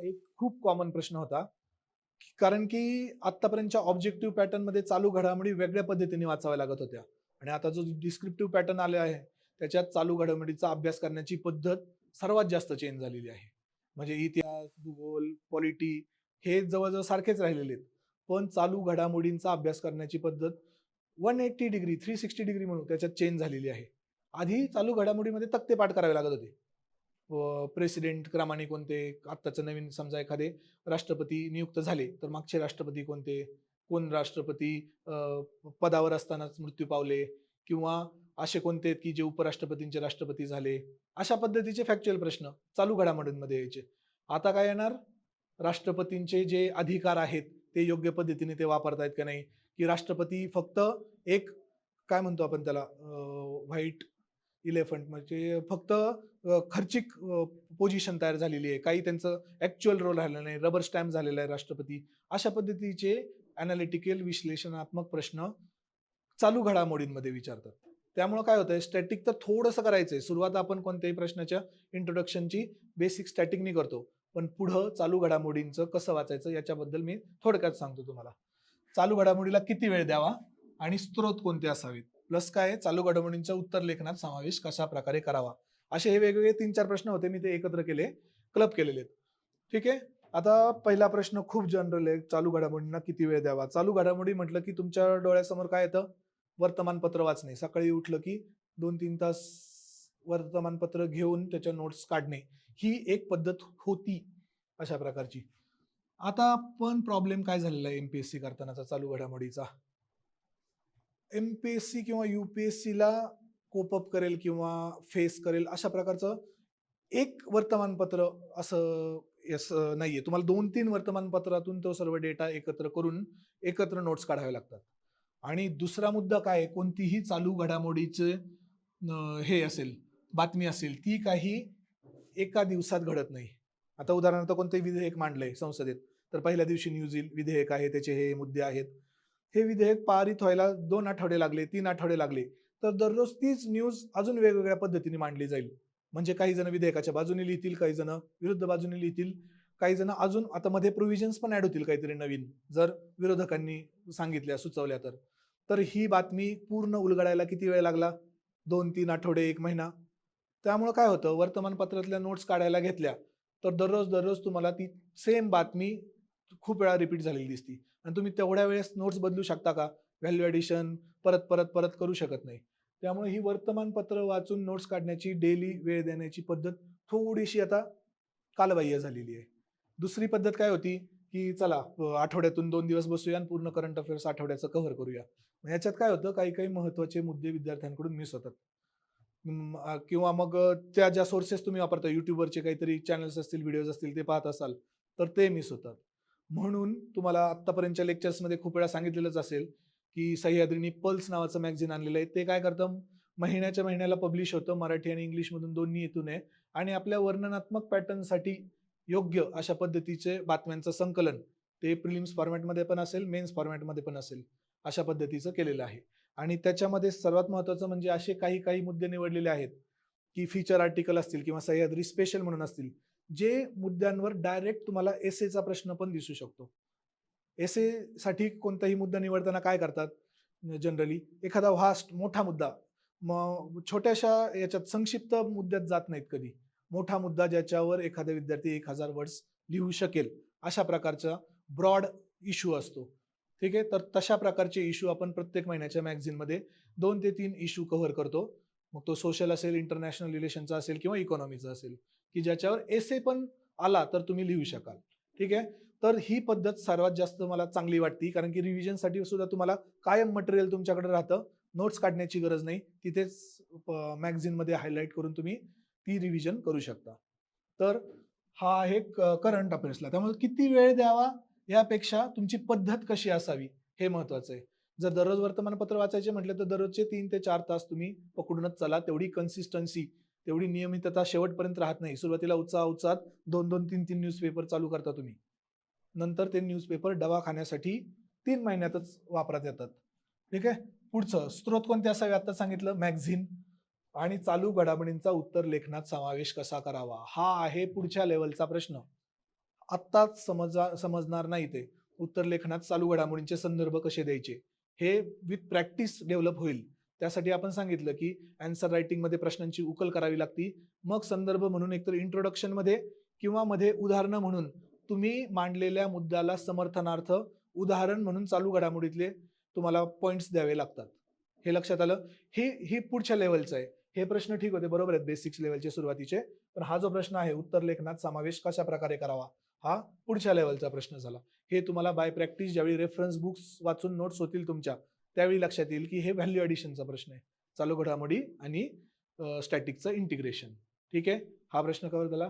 एक खूप कॉमन प्रश्न होता. कारण की आतापर्यंतच्या ऑब्जेक्टिव्ह पॅटर्न मध्ये चालू घडामोडी वेगळ्या पद्धतीने वाचाव्या लागत होत्या आणि आता जो डिस्क्रिप्टिव्ह पॅटर्न आले आहे त्याच्यात चालू घडामोडीचा अभ्यास करण्याची पद्धत सर्वात जास्त चेंज झालेली आहे. म्हणजे इतिहास, भूगोल, पॉलिटी हे जवळजवळ सारखेच राहिलेले आहेत. पण चालू घडामोडींचा अभ्यास करण्याची पद्धत 180 डिग्री 360 डिग्री म्हणून त्याच्यात चेंज झालेली आहे. आधी चालू घडामोडीमध्ये तक्ते पाठ करावे लागत होते. प्रेसिडेंट क्रमाने कोणते, आत्ताचं नवीन समजा एखादे राष्ट्रपती नियुक्त झाले तर मागचे राष्ट्रपती कोणते, कोण राष्ट्रपती पदावर असतानाच मृत्यू पावले, किंवा असे कोणते आहेत की जे उपराष्ट्रपतींचे राष्ट्रपती झाले. अशा पद्धतीचे फॅक्च्युअल प्रश्न चालू घडामोडींमध्ये यायचे. आता काय येणार, राष्ट्रपतींचे जे अधिकार आहेत ते योग्य पद्धतीने ते वापरतायत का नाही, की राष्ट्रपती फक्त एक काय म्हणतो आपण त्याला व्हाईट इलेफंट म्हणजे फक्त खर्चिक पोझिशन तयार झालेली आहे, काही त्यांचं ऍक्च्युअल रोल राहिला नाही, रबर स्टॅम्प झालेला आहे राष्ट्रपती. अशा पद्धतीचे अनालिटिकल विश्लेषणात्मक प्रश्न चालू घडामोडींमध्ये विचारतात. त्यामुळे काय होतंय, स्टॅटिक तर थोडंसं करायचंय. सुरुवात आपण कोणत्याही प्रश्नाच्या इंट्रोडक्शनची बेसिक स्टॅटिकनी करतो, पण पुढं चालू घडामोडींचं कसं वाचायचं याच्याबद्दल मी थोडक्यात सांगतो तुम्हाला. चालू घडामोडीला किती वेळ द्यावा आणि स्त्रोत कोणते असावेत, प्लस काय चालू घडामोडींचा उत्तर लेखनात समावेश कशा प्रकारे करावा, असे हे वेगवेगळे 3-4 प्रश्न होते. मी ते एकत्र केले, क्लब केलेले आहेत. ठीक आहे. आता पहिला प्रश्न खूप जनरल आहे, चालू घडामोडींना किती वेळ द्यावा. चालू घडामोडी म्हटलं की तुमच्या डोळ्यासमोर काय येतं, वर्तमानपत्र वाचणे. सकाळी उठलं की 2-3 तास वर्तमानपत्र घेऊन त्याच्या नोट्स काढणे, ही एक पद्धत होती अशा प्रकारची. आता पण प्रॉब्लेम काय झालेला आहे एमपीएससी करतानाचा चालू घडामोडीचा, एमपीएससी किंवा युपीएससी ला कोपअप करेल किंवा फेस करेल अशा प्रकारचं एक वर्तमानपत्र असं नाहीये. तुम्हाला 2-3 वर्तमानपत्रातून तो सर्व डेटा एकत्र करून एकत्र नोट्स काढावे लागतात. आणि दुसरा मुद्दा काय, कोणतीही चालू घडामोडीचे हे असेल, बातमी असेल, ती काही एका दिवसात घडत नाही. आता उदाहरणार्थ कोणतेही विधेयक मांडलंय संसदेत, तर पहिल्या दिवशी न्यूज येईल, विधेयक आहे, त्याचे हे मुद्दे आहेत. हे विधेयक पारित व्हायला 2 आठवडे लागले, 3 आठवडे लागले, तर दररोज तीच न्यूज अजून वेगवेगळ्या पद्धतीने मांडली जाईल. म्हणजे काही जण विधेयकाच्या बाजूने लिहितील, काही जण विरुद्ध बाजूने लिहितील, काही जण अजून आता मध्ये प्रोव्हिजन्स पण ऍड होतील काहीतरी नवीन, जर विरोधकांनी सांगितल्या, सुचवल्या तर. तर ही बातमी पूर्ण उलगडायला किती वेळ लागला, 2-3 आठवडे, 1 महिना. त्यामुळे काय होतं, वर्तमानपत्रातल्या नोट्स काढायला घेतल्या तर दररोज दररोज तुम्हाला ती सेम बातमी खूप वेळा रिपीट झालेली दिसती आणि तुम्ही तेवढ्या वेळेस नोट्स बदलू शकता का, व्हॅल्यू ॲडिशन परत परत परत करू शकत नाही. त्यामुळे ही वर्तमानपत्र वाचून नोट्स काढण्याची, डेली वेळ देण्याची पद्धत थोडीशी आता कालबाह्य झालेली आहे. दुसरी पद्धत काय होती, की चला आठवड्यातून 2 दिवस बसूया आणि पूर्ण करंट अफेअर्स आठवड्याचं कव्हर करूया. याच्यात काय होतं, काही काही महत्त्वाचे मुद्दे विद्यार्थ्यांकडून मिस होतात. किंवा मग त्या ज्या सोर्सेस तुम्ही वापरता, युट्यूबवरचे काहीतरी चॅनल्स असतील, व्हिडिओज असतील, ते पाहत असाल तर ते मिस होतात. म्हणून तुम्हाला आतापर्यंतच्या लेक्चर्समध्ये खूप वेळा सांगितलेलंच असेल की सह्याद्रीनी पल्स नावाचं मॅगझिन आणलेलं आहे. ते काय करतं, महिन्याच्या महिन्याला पब्लिश होतं, मराठी आणि इंग्लिशमधून दोन्ही हेतून आहे. आणि आपल्या वर्णनात्मक पॅटर्नसाठी योग्य अशा पद्धतीचे बातम्यांचं संकलन ते प्रिलिम्स फॉर्मॅटमध्ये पण असेल, मेन्स फॉर्मॅटमध्ये पण असेल, अशा पद्धतीचं केलेलं आहे. आणि त्याच्यामध्ये सर्वात महत्त्वाचं म्हणजे असे काही काही मुद्दे निवडलेले आहेत की फीचर आर्टिकल असतील किंवा सह्याद्री स्पेशल म्हणून असतील, जे मुद्द्यांवर डायरेक्ट तुम्हाला एसेचा प्रश्न पण दिसू शकतो. एसे साठी कोणताही मुद्दा निवडताना काय करतात, जनरली एखादा व्हास्ट मोठा मुद्दा, मग छोट्याशा याच्यात संक्षिप्त मुद्द्यात जात नाहीत कधी. मोठा मुद्दा ज्याच्यावर एखादा विद्यार्थी 1000 वर्ड्स लिहू शकेल अशा प्रकारचा ब्रॉड इश्यू असतो. ठीक आहे. तर तशा प्रकारचे इश्यू आपण प्रत्येक महिन्याच्या मॅगझिनमध्ये 2 ते 3 इश्यू कव्हर करतो. मग तो सोशल असेल, इंटरनॅशनल रिलेशनचा असेल किंवा इकॉनॉमीचा असेल, की ज्याच्यावर एसे पण आला तर तुम्ही लिहू शकाल. ठीक आहे. तर ही पद्धत सर्वात जास्त मला चांगली वाटते, कारण की रिव्हिजनसाठी सुद्धा तुम्हाला कायम मटेरियल तुमच्याकडे राहतं, नोट्स काढण्याची गरज नाही, तिथेच मॅगझिनमध्ये हायलाईट करून तुम्ही ती रिव्हिजन करू शकता. तर हा आहे करंट अफेअर्सला. त्यामुळे किती वेळ द्यावा यापेक्षा तुमची पद्धत कशी असावी हे महत्वाचं आहे. जर दररोज वर्तमानपत्र वाचायचे म्हटले तर दररोजचे 3 ते 4 तास तुम्ही पकडूनच चला. तेवढी कन्सिस्टन्सी, तेवढी नियमितता शेवटपर्यंत राहत नाही. सुरुवातीला उत्साहात 2-2, 3-3 न्यूजपेपर चालू करता तुम्ही. नंतर ते न्यूजपेपर डबा खाण्यासाठी 3 महिन्यातच वापरात येतात. ठीक आहे. पुढचं स्त्रोत कोणते असावे, आता सांगितलं मॅगझिन. आणि चालू घडामोडींचा उत्तर लेखनात समावेश कसा करावा, हा आहे पुढच्या लेवलचा प्रश्न. आत्ताच समजणार नाही ते. उत्तर लेखनात चालू घडामोडींचे संदर्भ कसे द्यायचे, हे विथ प्रॅक्टिस डेव्हलप होईल. त्यासाठी आपण सांगितलं, की ॲन्सर रायटिंगमध्ये प्रश्नांची उकल करावी लागते. मग संदर्भ म्हणून एकतर इंट्रोडक्शनमध्ये किंवा मध्ये उदाहरणं म्हणून तुम्ही मांडलेल्या मुद्द्याला समर्थनार्थ उदाहरण म्हणून चालू घडामोडीतले तुम्हाला पॉइंट्स द्यावे लागतात. हे लक्षात आलं? हे पुढच्या लेव्हलचं आहे. हे प्रश्न ठीक होते, बरोबर आहेत, बेसिक्स लेव्हलचे सुरुवातीचे. पण हा जो प्रश्न आहे, उत्तर लेखनात समावेश कशाप्रकारे करावा, हा पुढच्या लेव्हलचा प्रश्न झाला. हे तुम्हाला बाय प्रॅक्टिस ज्यावेळी रेफरन्स बुक्स वाचून नोट्स होतील तुमच्या, त्यावेळी लक्षात येईल, की हे व्हॅल्यू ॲडिशनचा प्रश्न आहे. चालू घडामोडी आणि स्टॅटिकचं इंटिग्रेशन. ठीक आहे? हा प्रश्न कव्हर झाला.